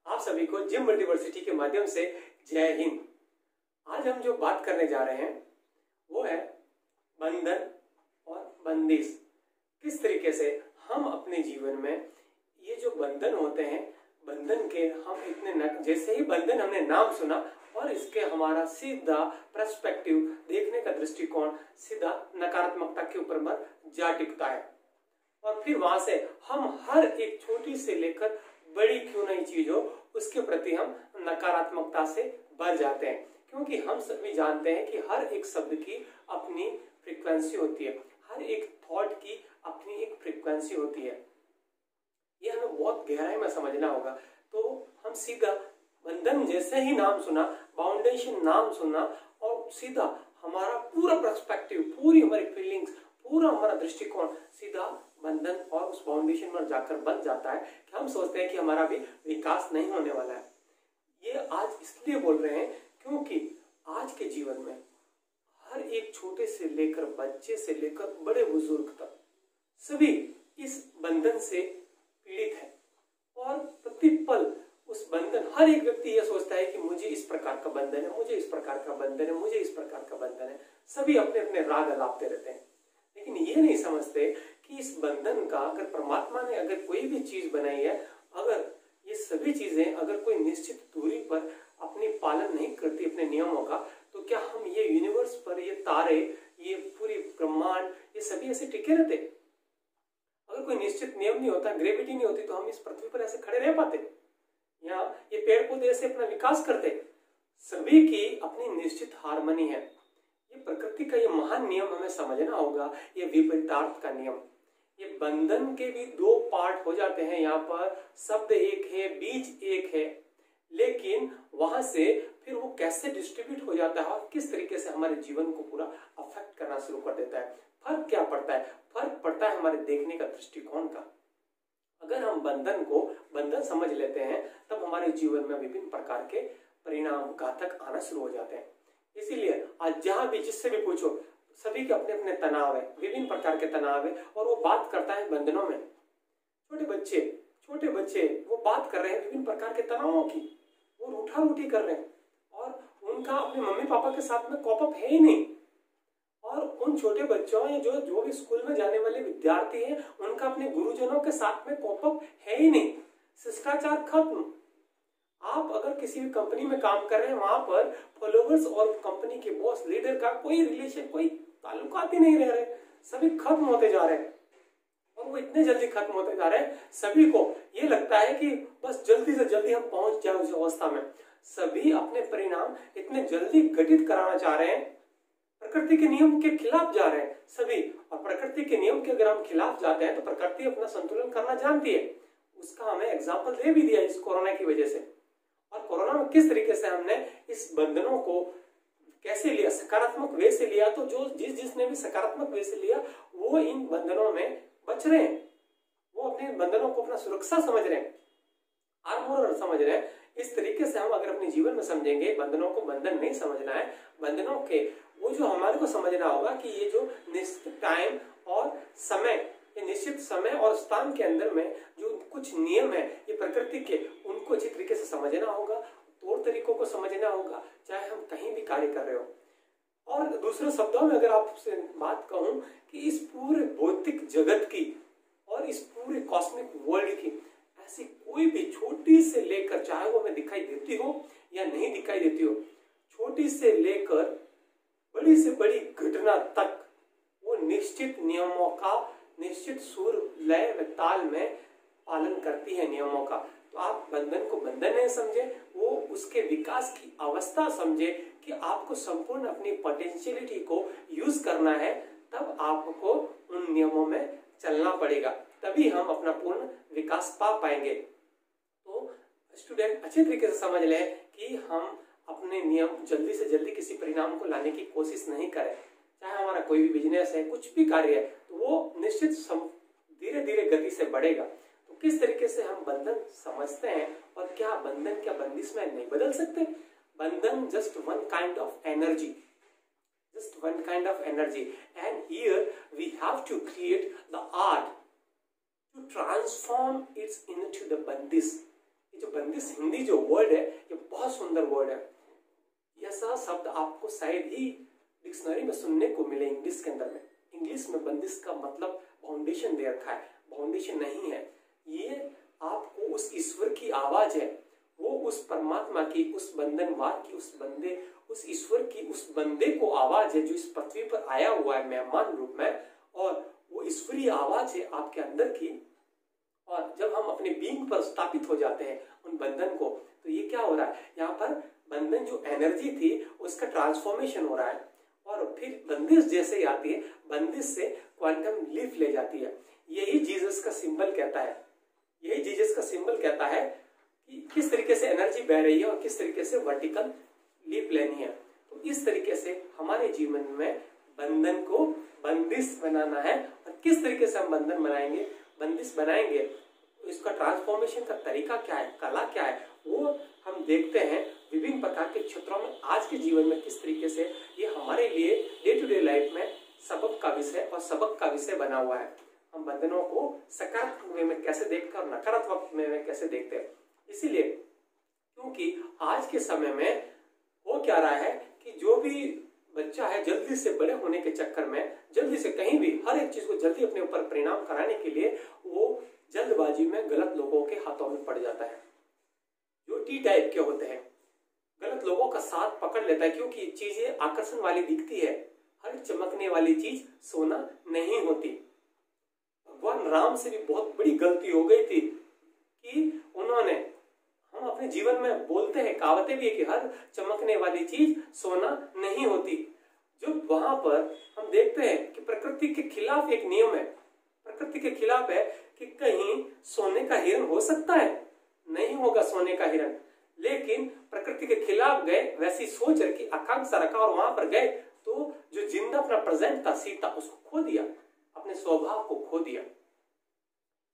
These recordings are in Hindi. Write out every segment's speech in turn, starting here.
आप सभी को जिम मल्टीवर्सिटी के माध्यम से जय हिंद। आज हम जो बात करने जा रहे हैं वो है बंधन और बंदिश। किस तरीके से हम अपने जीवन में ये जो बंधन होते हैं, बंधन के हम इतने जैसे ही बंधन हमने नाम सुना और इसके हमारा सीधा पर्सपेक्टिव देखने का दृष्टिकोण सीधा नकारात्मकता के ऊपर जा टिकता है और फिर वहां से हम हर एक छोटी से लेकर बड़ी क्यों नहीं चीज हो उसके प्रति हम नकारात्मकता से भर जाते हैं, क्योंकि हम सभी जानते हैं कि हर एक शब्द की अपनी फ्रीक्वेंसी होती है, हर एक थॉट की अपनी एक फ्रीक्वेंसी होती है। ये हमें बहुत गहराई में समझना होगा। तो हम सीधा बंधन जैसे ही नाम सुना, बाउंडेशन नाम सुना और सीधा हमारा पूरा पर्सपेक्टिव, पूरी हमारी फीलिंग्स, पूरा हमारा दृष्टिकोण सीधा बंधन और उस फाउंडेशन पर जाकर बन जाता है कि हम सोचते हैं कि हमारा भी विकास नहीं होने वाला है। ये आज इसलिए बोल रहे हैं क्योंकि आज के जीवन में हर एक छोटे से लेकर बच्चे से लेकर बड़े बुजुर्ग तक सभी इस बंधन से पीड़ित है और प्रतिपल उस बंधन, हर एक व्यक्ति यह सोचता है कि मुझे इस प्रकार का बंधन है, मुझे इस प्रकार का बंधन है, मुझे इस प्रकार का बंधन है। सभी अपने अपने राग अलापते रहते हैं, लेकिन ये नहीं समझते कि इस बंधन का अगर परमात्मा ने अगर कोई भी चीज बनाई है, अगर ये सभी चीजें अगर कोई निश्चित दूरी पर अपनी पालन नहीं करती अपने नियमों का, तो क्या हम ये यूनिवर्स पर, ये तारे, ये पूरी ब्रह्मांड, ये सभी ऐसे टिके रहते? अगर कोई निश्चित नियम नहीं होता, ग्रेविटी नहीं होती, तो हम इस पृथ्वी पर ऐसे खड़े रह पाते? या ये पेड़ पौधे ऐसे अपना विकास करते? सभी की अपनी निश्चित हार्मनी है। ये प्रकृति का ये महान नियम हमें समझना होगा, ये विपरीतार्थ का नियम। ये बंधन के भी दो पार्ट हो जाते हैं, यहाँ पर शब्द एक है, बीज एक है, लेकिन वहां से फिर वो कैसे डिस्ट्रीब्यूट हो जाता है और किस तरीके से हमारे जीवन को पूरा अफेक्ट करना शुरू कर देता है। फर्क क्या पड़ता है? फर्क पड़ता है हमारे देखने का दृष्टिकोण का। अगर हम बंधन को बंधन समझ लेते हैं, तब हमारे जीवन में विभिन्न प्रकार के परिणाम घातक आना शुरू हो जाते हैं। इसीलिए आज जहां भी जिससे भी पूछो, सभी के अपने अपने तनाव है, विभिन्न प्रकार के तनाव है और वो बात करता है बंधनों में। छोटे बच्चे वो बात कर रहे हैं विभिन्न प्रकार के तनावों की, वो रूठा रूठी कर रहे हैं और उनका अपने मम्मी पापा के साथ में कॉप अप है ही नहीं। और उन छोटे बच्चों या जो भी स्कूल में जाने वाले विद्यार्थी हैं, उनका अपने गुरुजनों के साथ में कॉप अप है ही नहीं। शिष्टाचार खत्म। आप अगर किसी भी कंपनी में काम कर रहे हैं, वहां पर फॉलोवर्स और कंपनी के बॉस लीडर का कोई रिलेशन, कोई ताल्लुकात ही नहीं रह रहे, सभी खत्म होते जा रहे हैं। और वो इतने जल्दी खत्म होते जा रहे हैं, सभी को ये लगता है कि बस जल्दी से जल्दी हम पहुंच जाए उस अवस्था में। सभी अपने परिणाम इतने जल्दी घटित कराना चाह रहे हैं, प्रकृति के नियम के खिलाफ जा रहे हैं सभी। और प्रकृति के नियम के अगर हम खिलाफ जाते हैं तो प्रकृति अपना संतुलन करना जानती है। उसका हमें एग्जाम्पल दे भी दिया इस कोरोना की वजह से। और कोरोना में किस तरीके से हमने इस बंधनों को कैसे लिया, सकारात्मक वे से लिया, तो जो जिसने भी सकारात्मक वे से लिया वो इन बंधनों में बच रहे हैं, वो अपने बंधनों को अपना सुरक्षा समझ रहे हैं, आर्मोर समझ रहे हैं। इस तरीके से हम अगर अपने जीवन में समझेंगे, बंधनों को बंधन नहीं समझना है, बंधनों के वो जो हमारे को समझना होगा कि ये जो निश्चित टाइम और समय, ये निश्चित समय और स्थान के अंदर में जो कुछ नियम है ये प्रकृति के, उनको अच्छी तरीके से समझना होगा, तौर तरीकों को समझना होगा, चाहे हम कहीं भी कार्य कर रहे हो। और दूसरे शब्दों में अगर आपसे बात कहूं कि इस पूरे भौतिक जगत की और इस पूरे कॉस्मिक वर्ल्ड की ऐसी कोई भी छोटी से लेकर, चाहे वो हमें दिखाई देती हो या नहीं दिखाई देती हो, छोटी से लेकर बड़ी से बड़ी घटना तक वो निश्चित नियमों का, निश्चित सुर लय व ताल में पालन करती है नियमों का। तो आप बंधन को बंधन नहीं समझे, वो उसके विकास की अवस्था समझे कि आपको संपूर्ण अपनी पोटेंशियलिटी को यूज करना है, तब आपको उन नियमों में चलना पड़ेगा, तभी हम अपना पूर्ण विकास पा पाएंगे। तो स्टूडेंट अच्छे तरीके से समझ लें कि हम अपने नियम जल्दी से जल्दी किसी परिणाम को लाने की कोशिश नहीं करें। चाहे हमारा कोई भी बिजनेस है, कुछ भी कार्य है, तो वो निश्चित धीरे धीरे गति से बढ़ेगा। तो किस तरीके से हम बंधन समझते हैं और क्या बंधन, क्या बंदिश में नहीं बदल सकते? बंधन just one kind of energy, just one kind of energy, and here we have to create the art to transform it into the बंदिश। ये जो बंदिश हिंदी सुंदर वर्ड है। ऐसा शब्द आपको शायद ही डिक्शनरी में सुनने को मिले इंग्लिश के अंदर में। इंग्लिश में बंदिश का मतलब फाउंडेशन दे रखा है, फाउंडेशन नहीं है। ये आपको उस ईश्वर की आवाज है, वो उस परमात्मा की, उस बंधनवाद की, उस ईश्वर की उस बंदे को आवाज है जो इस पृथ्वी पर आया हुआ है मेहमान रूप में, और वो ईश्वरीय आवाज है आपके अंदर की। और जब हम अपने बीइंग पर स्थापित हो जाते हैं उन बंधन को, तो ये क्या हो रहा है, यहाँ पर बंधन जो एनर्जी थी उसका ट्रांसफॉर्मेशन हो रहा है, और फिर बंदिश जैसे ही आती है, बंदिश से क्वांटम लीफ ले जाती है। यही जीसस का सिंबल कहता है, यही जीसस का सिंबल कहता है कि किस तरीके से एनर्जी बह रही है और किस तरीके से वर्टिकल लीप लेनी है। तो इस तरीके से हमारे जीवन में बंधन को बंदिश बनाना है, और किस तरीके से हम बंधन बनाएंगे, बंदिश बनाएंगे, तो इसका ट्रांसफॉर्मेशन का तरीका क्या है, कला क्या है, वो हम देखते हैं विभिन्न प्रकार के क्षेत्रों में। आज के जीवन में किस तरीके से ये हमारे लिए डे टू डे लाइफ में सबक का विषय और सबक का विषय बना हुआ है। हम बंधनों को सकारात्मक वे में कैसे देखते हैं और नकारात्मक वे में कैसे देखते हैं। इसीलिए क्योंकि आज के समय में हो क्या रहा है कि जो भी बच्चा है जल्दी से बड़े होने के चक्कर में, जल्दी से कहीं भी हर एक चीज को जल्दी अपने ऊपर परिणाम कराने के लिए वो जल्दबाजी में गलत लोगों के हाथों में पड़ जाता है, जो टी टाइप के होते हैं। गलत लोगों का साथ पकड़ लेता है, क्योंकि चीजें आकर्षण वाली दिखती है, हर चमकने वाली चीज सोना नहीं होती। भगवान राम से भी बहुत बड़ी गलती हो गई थी कि उन्होंने, हम अपने जीवन में बोलते हैं, कहावतें भी है कि हर चमकने वाली चीज सोना नहीं होती। जो वहां पर हम देखते हैं कि प्रकृति के खिलाफ एक नियम है, प्रकृति के खिलाफ है कि कहीं सोने का हिरण हो सकता है, नहीं होगा सोने का हिरण, लेकिन प्रकृति के खिलाफ गए, वैसी सोच रखी, आकांक्षा रखा और वहां पर गए तो जो जिंदा अपना प्रेजेंट था सीता, उसको खो दिया, अपने स्वभाव को खो दिया।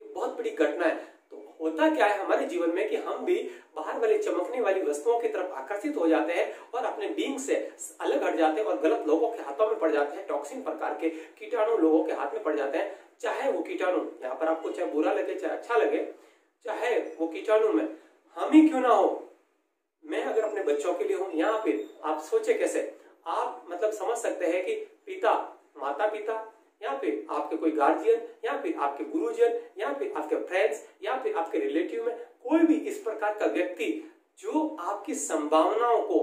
बहुत बड़ी घटना है। तो होता क्या है हमारे जीवन में कि हम भी बाहर वाले चमकने वाली वस्तुओं की तरफ आकर्षित हो जाते हैं और अपने बीइंग से अलग हट जाते हैं और गलत लोगों के हाथों में पड़ जाते हैं। टॉक्सिन प्रकार के कीटाणु लोगों के हाथ में पड़ जाते हैं, चाहे वो कीटाणु यहाँ पर आपको चाहे बुरा लगे चाहे अच्छा लगे, चाहे वो कीटाणु में हम ही क्यों ना हो, मैं अगर अपने बच्चों के लिए हूं, यहाँ पे आप सोचे कैसे, आप मतलब समझ सकते हैं कि पिता, माता पिता, या फिर आपके कोई गार्जियन, या फिर आपके गुरुजन, या फिर आपके फ्रेंड्स, या फिर आपके रिलेटिव में कोई भी इस प्रकार का व्यक्ति जो आपकी संभावनाओं को,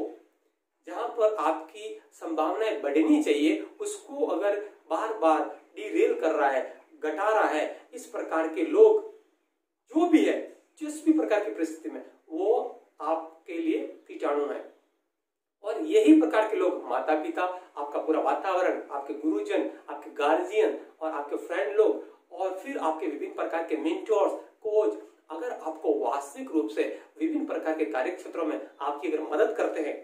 जहां पर आपकी संभावनाएं बढ़नी चाहिए, उसको अगर बार बार डिरेल कर रहा है, घटा रहा है, इस प्रकार के लोग जो भी है, जिस भी प्रकार की परिस्थिति में, वो आपके लिए कीटाणु है। और यही प्रकार के लोग, माता पिता, आपका पूरा वातावरण, आपके गुरुजन, आपके गार्जियन और आपके फ्रेंड लोग, और फिर आपके विभिन्न प्रकार के मेंटोर्स, कोच, अगर आपको वास्तविक रूप से विभिन्न प्रकार के कार्य क्षेत्रों में आपकी अगर मदद करते हैं,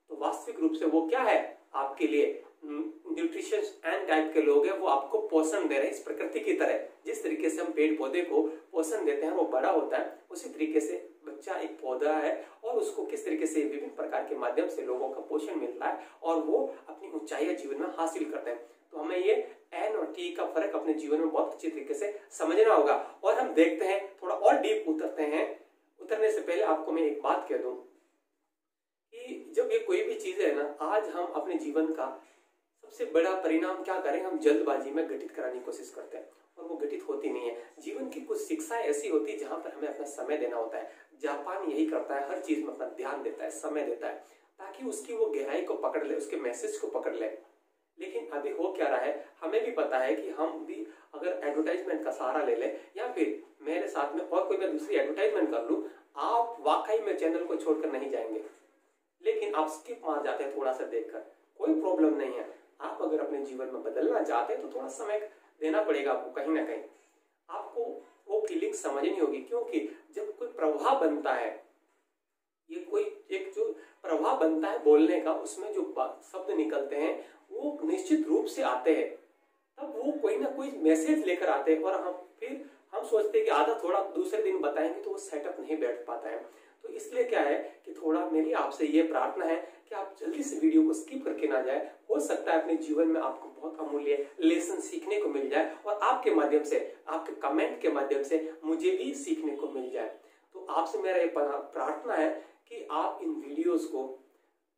तो वास्तविक रूप से वो क्या है, आपके लिए न्यूट्रिशियस एंड टाइप के लोग हैं, वो आपको पोषण दे रहे हैं। इस प्रकृति की तरह जिस तरीके से हम पेड़ पौधे को पोषण देते हैं, वो बड़ा होता है, उसी तरीके से बच्चा एक पौधा है और उसको किस तरीके से विभिन्न प्रकार के माध्यम से लोगों का पोषण मिल रहा है और वो अपनी ऊंचाइयां जीवन में हासिल करते हैं। तो हमें ये एन और टी का फर्क अपने जीवन में बहुत अच्छी तरीके से समझना होगा। और हम देखते हैं, थोड़ा और डीप उतरते हैं। उतरने से पहले आपको मैं एक बात कह दूं कि जब ये कोई भी चीज है ना, आज हम अपने जीवन का सबसे बड़ा परिणाम क्या करें, हम जल्दबाजी में घटित कराने की कोशिश करते हैं और वो घटित होती नहीं है। जीवन की कुछ शिक्षाएं ऐसी होती है जहां पर हमें अपना समय देना होता है। जापान यही करता है, हर चीज में अपना ध्यान देता है, समय देता है, ताकि उसकी वो गहराई को पकड़ ले, उसके मैसेज को पकड़ ले। लेकिन अभी हो क्या रहा है, हमें भी पता है कि हम भी अगर एडवर्टाइजमेंट का सहारा ले लें, या फिर मेरे साथ में और कोई मैं दूसरी एडवर्टाइजमेंट कर लूं, आप वाकई में चैनल को छोड़कर नहीं जाएंगे, लेकिन आप स्किप मार जाते हैं थोड़ा सा देखकर, कोई प्रॉब्लम नहीं है। आप अगर अपने जीवन में बदलना चाहते हैं तो थोड़ा समय देना पड़ेगा आपको, कहीं ना कहीं आपको वो फीलिंग समझनी होगी। क्योंकि जब कोई प्रभाव बनता है, ये कोई एक जो प्रभाव बनता है बोलने का, उसमें जो शब्द निकलते हैं वो निश्चित रूप से आते हैं, तब वो कोई ना कोई मैसेज लेकर आते हैं, और हम सोचते हैं कि आधा थोड़ा दूसरे दिन बताएंगे तो वो सेटअप नहीं बैठ पाता है। तो इसलिए क्या है कि थोड़ा मेरी आपसे ये प्रार्थना है कि आप जल्दी से वीडियो को स्किप करके ना जाए। हो सकता है अपने जीवन में आपको बहुत अमूल्य लेसन सीखने को मिल जाए और आपके माध्यम से, आपके कमेंट के माध्यम से मुझे भी सीखने को मिल जाए। तो आपसे मेरा ये प्रार्थना है कि आप इन वीडियोस को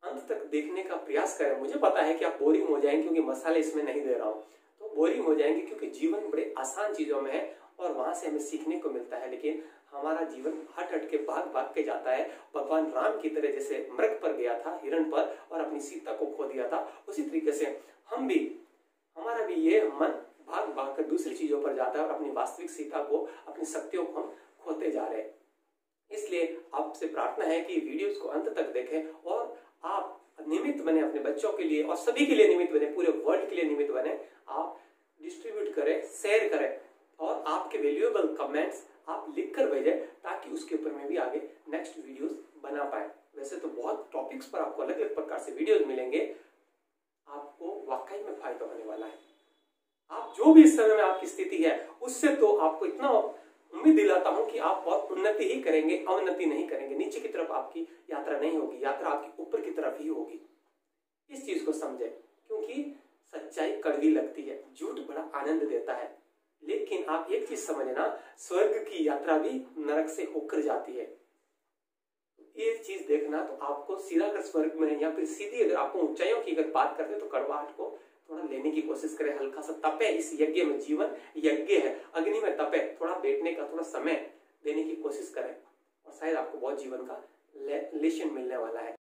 अंत तक देखने का प्रयास करें। मुझे पता है कि आप बोरिंग हो जाएंगे क्योंकि मसाले इसमें नहीं दे रहा हूं, तो बोरिंग हो जाएंगे क्योंकि जीवन बड़े आसान चीजों में है और वहां से हमें सीखने को मिलता है। लेकिन हमारा जीवन हट हट के भाग भाग के जाता है। भगवान राम की तरह जैसे मृग पर गया था, हिरण पर, और अपनी सीता को खो दिया था, उसी तरीके से हम भी, हमारा भी ये मन भाग भाग कर दूसरी चीजों पर जाता है और अपनी वास्तविक सीता को, अपनी शक्तियों को हम खोते जा रहे हैं। इसलिए आपसे प्रार्थना है कि वीडियोस को अंत तक देखें और आप निमित्त बने अपने बच्चों के लिए और सभी के लिए निमित्त बने, पूरे वर्ल्ड के लिए निमित्त बने। आप डिस्ट्रीब्यूट करें, शेयर करें और आपके वैल्यूएबल कमेंट्स आप लिख कर भेजें ताकि उसके ऊपर में भी आगे नेक्स्ट वीडियोस बना पाए। वैसे तो बहुत टॉपिक्स पर आपको अलग अलग प्रकार से वीडियोस मिलेंगे, आपको वाकई में फायदा होने वाला है। आप जो भी इस समय में आपकी स्थिति है उससे तो आपको इतना उम्मीद दिलाता हूं कि आप बहुत उन्नति ही करेंगे, अवनति नहीं करेंगे। नीचे की तरफ आपकी यात्रा नहीं होगी, यात्रा आपकी ऊपर की तरफ ही होगी। इस चीज को समझें, क्योंकि सच्चाई कड़वी लगती है, झूठ बड़ा आनंद देता है। लेकिन आप एक चीज समझना, स्वर्ग की यात्रा भी नरक से होकर जाती है। ये चीज देखना, तो आपको सीधा अगर स्वर्ग में या फिर सीधी अगर आपको ऊंचाइयों की अगर बात करते तो कड़वाहट को थोड़ा लेने की कोशिश करें, हल्का सा तपे इस यज्ञ में। जीवन यज्ञ है, अग्नि में तपे, थोड़ा बैठने का थोड़ा समय देने की कोशिश करें और शायद आपको बहुत जीवन का लेसन मिलने वाला है।